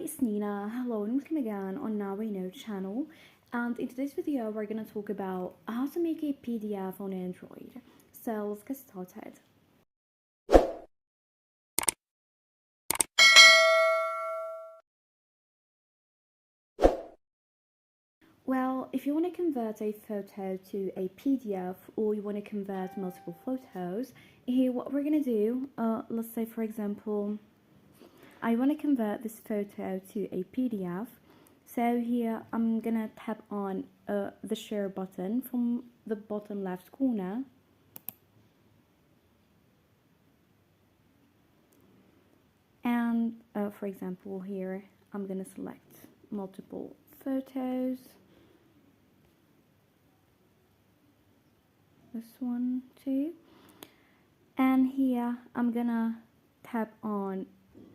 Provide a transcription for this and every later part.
it's Nina. Hello and welcome again on our channel. And in today's video, we're gonna talk about how to make a PDF on Android. So let's get started. Well, if you want to convert a photo to a PDF or you want to convert multiple photos, here what we're gonna do, let's say for example, I want to convert this photo to a PDF. So here I'm gonna tap on the share button from the bottom left corner. And for example here I'm gonna select multiple photos. This one too. And here I'm gonna tap on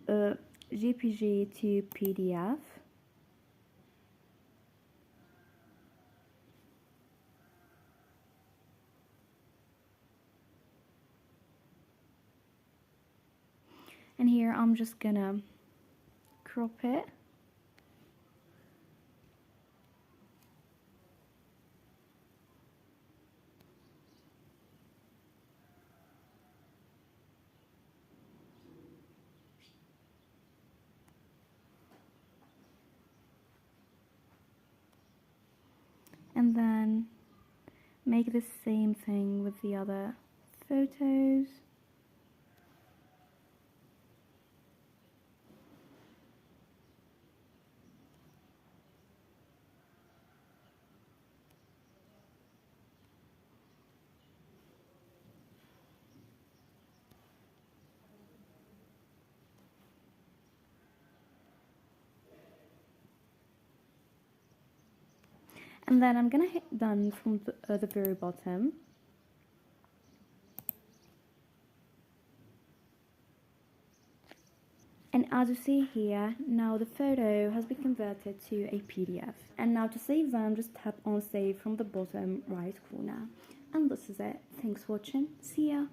JPG to PDF. And here I'm just gonna crop it. And then make the same thing with the other photos. And then I'm gonna hit done from the very bottom. And as you see here, now the photo has been converted to a PDF. And now to save them, just tap on save from the bottom right corner. And this is it. Thanks for watching. See ya!